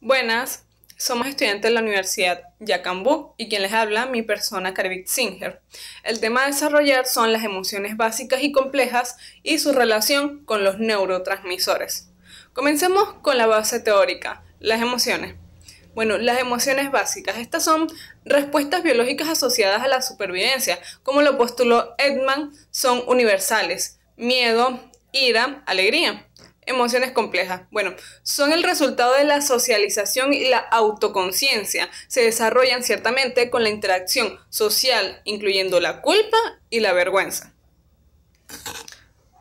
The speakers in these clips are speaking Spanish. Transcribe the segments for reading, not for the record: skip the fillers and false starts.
Buenas, somos estudiantes de la Universidad Yacambú y quien les habla, mi persona Karivik Singer. El tema a desarrollar son las emociones básicas y complejas y su relación con los neurotransmisores. Comencemos con la base teórica, las emociones. Bueno, las emociones básicas, estas son respuestas biológicas asociadas a la supervivencia. Como lo postuló Edman, son universales: miedo, ira, alegría. Emociones complejas. Bueno, son el resultado de la socialización y la autoconciencia. Se desarrollan ciertamente con la interacción social, incluyendo la culpa y la vergüenza.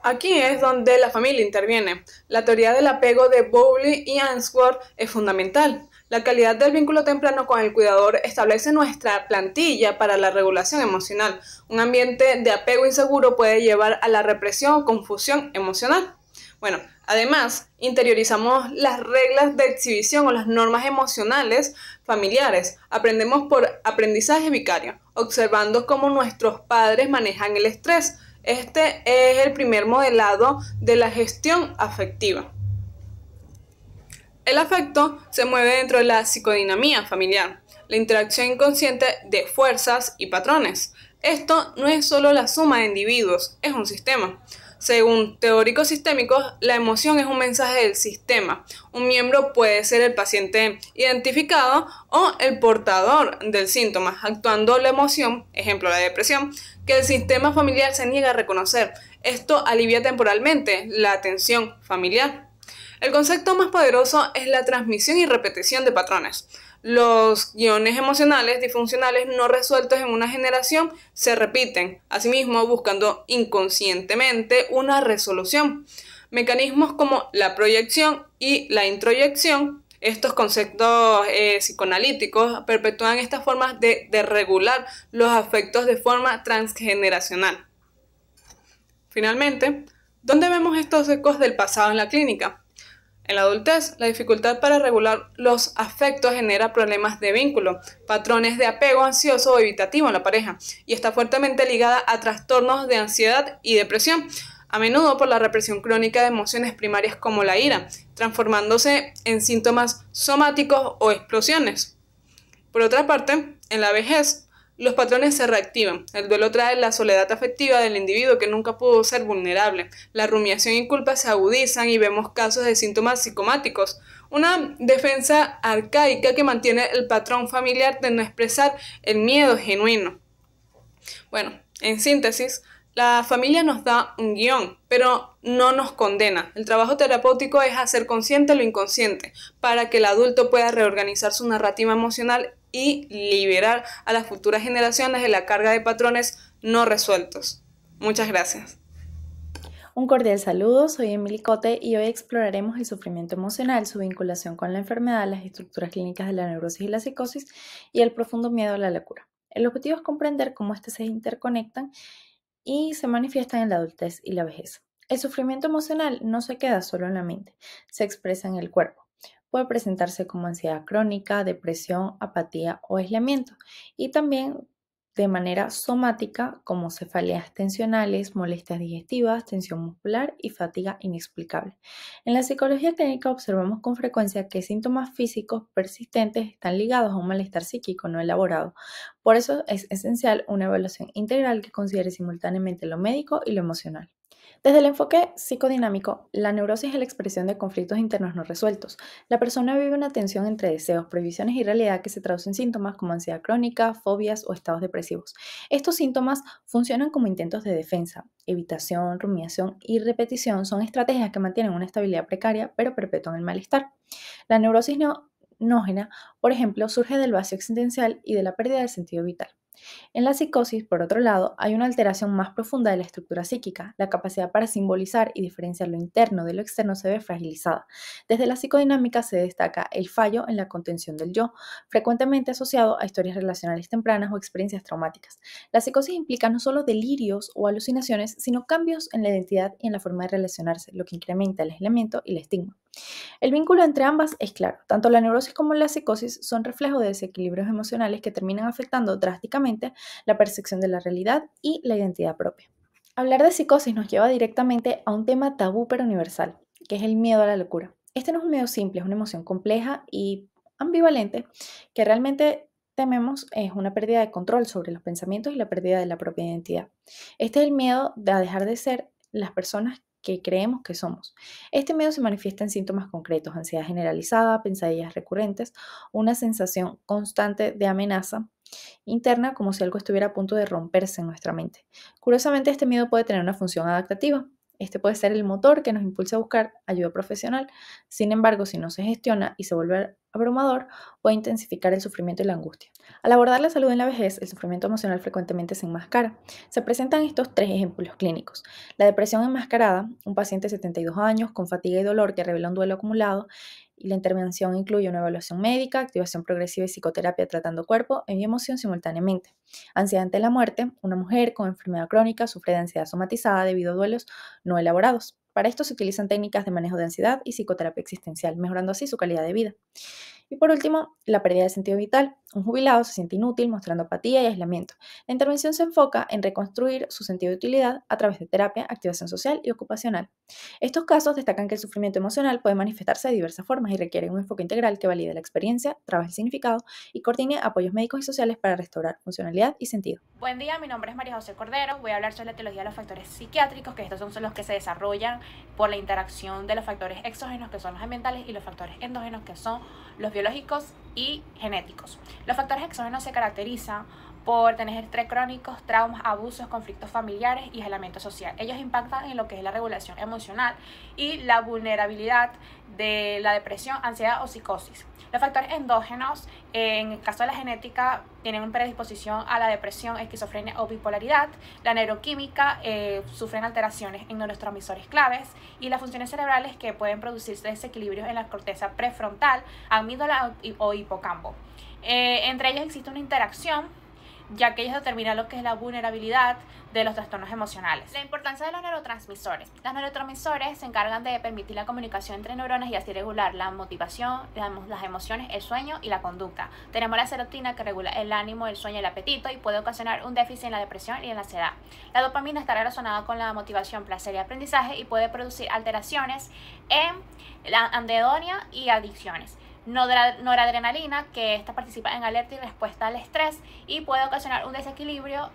Aquí es donde la familia interviene. La teoría del apego de Bowley y Ainsworth es fundamental. La calidad del vínculo temprano con el cuidador establece nuestra plantilla para la regulación emocional. Un ambiente de apego inseguro puede llevar a la represión o confusión emocional. Bueno, además, interiorizamos las reglas de exhibición o las normas emocionales familiares. Aprendemos por aprendizaje vicario, observando cómo nuestros padres manejan el estrés. Este es el primer modelado de la gestión afectiva. El afecto se mueve dentro de la psicodinamía familiar, la interacción inconsciente de fuerzas y patrones. Esto no es solo la suma de individuos, es un sistema. Según teóricos sistémicos, la emoción es un mensaje del sistema. Un miembro puede ser el paciente identificado o el portador del síntoma, actuando la emoción, ejemplo la depresión, que el sistema familiar se niega a reconocer. Esto alivia temporalmente la tensión familiar. El concepto más poderoso es la transmisión y repetición de patrones. Los guiones emocionales disfuncionales no resueltos en una generación se repiten, asimismo buscando inconscientemente una resolución. Mecanismos como la proyección y la introyección, estos conceptos psicoanalíticos, perpetúan estas formas de regular los afectos de forma transgeneracional. Finalmente, ¿dónde vemos estos ecos del pasado en la clínica? En la adultez, la dificultad para regular los afectos genera problemas de vínculo, patrones de apego ansioso o evitativo en la pareja, y está fuertemente ligada a trastornos de ansiedad y depresión, a menudo por la represión crónica de emociones primarias como la ira, transformándose en síntomas somáticos o explosiones. Por otra parte, en la vejez, los patrones se reactivan. El duelo trae la soledad afectiva del individuo que nunca pudo ser vulnerable. La rumiación y culpa se agudizan y vemos casos de síntomas psicomáticos. Una defensa arcaica que mantiene el patrón familiar de no expresar el miedo genuino. Bueno, en síntesis, la familia nos da un guión, pero no nos condena. El trabajo terapéutico es hacer consciente lo inconsciente para que el adulto pueda reorganizar su narrativa emocional y liberar a las futuras generaciones de la carga de patrones no resueltos. Muchas gracias. Un cordial saludo, soy Emily Cote y hoy exploraremos el sufrimiento emocional, su vinculación con la enfermedad, las estructuras clínicas de la neurosis y la psicosis y el profundo miedo a la locura. El objetivo es comprender cómo éstas se interconectan y se manifiestan en la adultez y la vejez. El sufrimiento emocional no se queda solo en la mente, se expresa en el cuerpo. Puede presentarse como ansiedad crónica, depresión, apatía o aislamiento y también de manera somática como cefaleas tensionales, molestias digestivas, tensión muscular y fatiga inexplicable. En la psicología clínica observamos con frecuencia que síntomas físicos persistentes están ligados a un malestar psíquico no elaborado. Por eso es esencial una evaluación integral que considere simultáneamente lo médico y lo emocional. Desde el enfoque psicodinámico, la neurosis es la expresión de conflictos internos no resueltos. La persona vive una tensión entre deseos, previsiones y realidad que se traduce en síntomas como ansiedad crónica, fobias o estados depresivos. Estos síntomas funcionan como intentos de defensa. Evitación, rumiación y repetición son estrategias que mantienen una estabilidad precaria pero perpetúan el malestar. La neurosis nógena, por ejemplo, surge del vacío existencial y de la pérdida del sentido vital. En la psicosis, por otro lado, hay una alteración más profunda de la estructura psíquica. La capacidad para simbolizar y diferenciar lo interno de lo externo se ve fragilizada. Desde la psicodinámica se destaca el fallo en la contención del yo, frecuentemente asociado a historias relacionales tempranas o experiencias traumáticas. La psicosis implica no solo delirios o alucinaciones, sino cambios en la identidad y en la forma de relacionarse, lo que incrementa el aislamiento y el estigma. El vínculo entre ambas es claro. Tanto la neurosis como la psicosis son reflejos de desequilibrios emocionales que terminan afectando drásticamente la percepción de la realidad y la identidad propia. Hablar de psicosis nos lleva directamente a un tema tabú pero universal, que es el miedo a la locura. Este no es un miedo simple, es una emoción compleja y ambivalente que realmente tememos es una pérdida de control sobre los pensamientos y la pérdida de la propia identidad. Este es el miedo de a dejar de ser las personas que creemos que somos. Este miedo se manifiesta en síntomas concretos: ansiedad generalizada, pesadillas recurrentes, una sensación constante de amenaza interna, como si algo estuviera a punto de romperse en nuestra mente. Curiosamente, este miedo puede tener una función adaptativa. Este puede ser el motor que nos impulsa a buscar ayuda profesional. Sin embargo, si no se gestiona y se vuelve abrumador, puede intensificar el sufrimiento y la angustia. Al abordar la salud en la vejez, el sufrimiento emocional frecuentemente se enmascara. Se presentan estos tres ejemplos clínicos: la depresión enmascarada, un paciente de 72 años con fatiga y dolor que revela un duelo acumulado, y la intervención incluye una evaluación médica, activación progresiva y psicoterapia tratando cuerpo y emoción simultáneamente. Ansiedad ante la muerte, una mujer con enfermedad crónica sufre de ansiedad somatizada debido a duelos no elaborados. Para esto se utilizan técnicas de manejo de ansiedad y psicoterapia existencial, mejorando así su calidad de vida. Y por último, la pérdida de sentido vital. Un jubilado se siente inútil, mostrando apatía y aislamiento. La intervención se enfoca en reconstruir su sentido de utilidad a través de terapia, activación social y ocupacional. Estos casos destacan que el sufrimiento emocional puede manifestarse de diversas formas y requiere un enfoque integral que valide la experiencia, trabaje el significado y coordine apoyos médicos y sociales para restaurar funcionalidad y sentido. Buen día, mi nombre es María José Cordero. Voy a hablar sobre la etiología de los factores psiquiátricos, que estos son los que se desarrollan por la interacción de los factores exógenos, que son los ambientales, y los factores endógenos, que son los biológicos y genéticos. Los factores exógenos se caracterizan por tener estrés crónicos, traumas, abusos, conflictos familiares y aislamiento social. Ellos impactan en lo que es la regulación emocional y la vulnerabilidad de la depresión, ansiedad o psicosis. Los factores endógenos, en el caso de la genética, tienen una predisposición a la depresión, esquizofrenia o bipolaridad. La neuroquímica, sufren alteraciones en neurotransmisores claves, y las funciones cerebrales, que pueden producirse desequilibrios en la corteza prefrontal, amígdala o hipocampo. Entre ellos existe una interacción, ya que ellos determinan lo que es la vulnerabilidad de los trastornos emocionales. La importancia de los neurotransmisores. Los neurotransmisores se encargan de permitir la comunicación entre neuronas y así regular la motivación, las emociones, el sueño y la conducta. Tenemos la serotonina, que regula el ánimo, el sueño y el apetito, y puede ocasionar un déficit en la depresión y en la ansiedad. La dopamina está relacionada con la motivación, placer y aprendizaje, y puede producir alteraciones en la anhedonia y adicciones. Noradrenalina, que esta participa en alerta y respuesta al estrés y puede ocasionar un desequilibrio,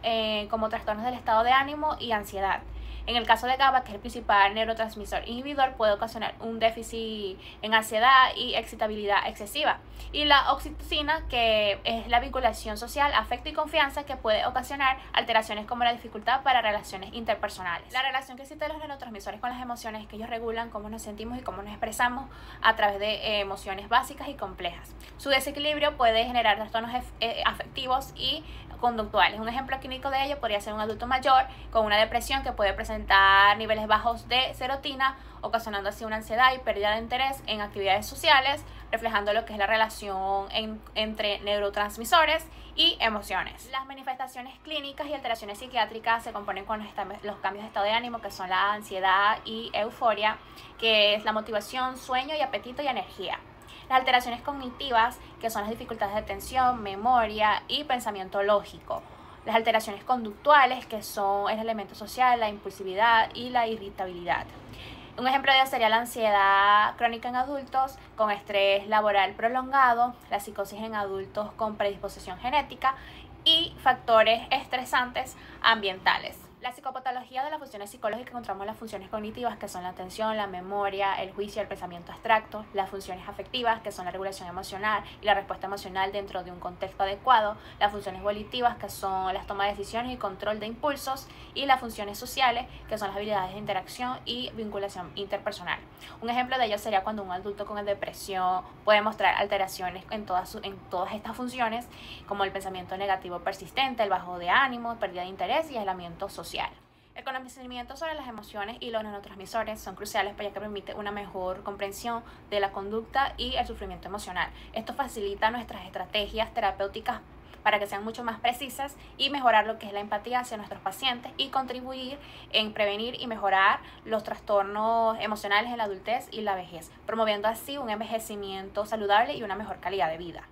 como trastornos del estado de ánimo y ansiedad. En el caso de GABA, que es el principal neurotransmisor inhibidor, puede ocasionar un déficit en ansiedad y excitabilidad excesiva. Y la oxitocina, que es la vinculación social, afecto y confianza, que puede ocasionar alteraciones como la dificultad para relaciones interpersonales. La relación que existe de los neurotransmisores con las emociones es que ellos regulan cómo nos sentimos y cómo nos expresamos a través de emociones básicas y complejas. Su desequilibrio puede generar trastornos afectivos y conductuales. Un ejemplo clínico de ello podría ser un adulto mayor con una depresión que puede presentar niveles bajos de serotonina, ocasionando así una ansiedad y pérdida de interés en actividades sociales, reflejando lo que es la relación entre neurotransmisores y emociones. Las manifestaciones clínicas y alteraciones psiquiátricas se componen con los cambios de estado de ánimo, que son la ansiedad y euforia, que es la motivación, sueño y apetito y energía. Las alteraciones cognitivas, que son las dificultades de atención, memoria y pensamiento lógico. Las alteraciones conductuales, que son el elemento social, la impulsividad y la irritabilidad. Un ejemplo de ello sería la ansiedad crónica en adultos con estrés laboral prolongado, la psicosis en adultos con predisposición genética y factores estresantes ambientales. La psicopatología de las funciones psicológicas, encontramos las funciones cognitivas, que son la atención, la memoria, el juicio, el pensamiento abstracto; las funciones afectivas, que son la regulación emocional y la respuesta emocional dentro de un contexto adecuado; las funciones volitivas, que son las tomas de decisiones y control de impulsos; y las funciones sociales, que son las habilidades de interacción y vinculación interpersonal. Un ejemplo de ello sería cuando un adulto con depresión puede mostrar alteraciones en todas estas funciones, como el pensamiento negativo persistente, el bajo de ánimo, pérdida de interés y aislamiento social. El conocimiento sobre las emociones y los neurotransmisores son cruciales, ya que permite una mejor comprensión de la conducta y el sufrimiento emocional. Esto facilita nuestras estrategias terapéuticas para que sean mucho más precisas y mejorar lo que es la empatía hacia nuestros pacientes, y contribuir en prevenir y mejorar los trastornos emocionales en la adultez y la vejez, promoviendo así un envejecimiento saludable y una mejor calidad de vida.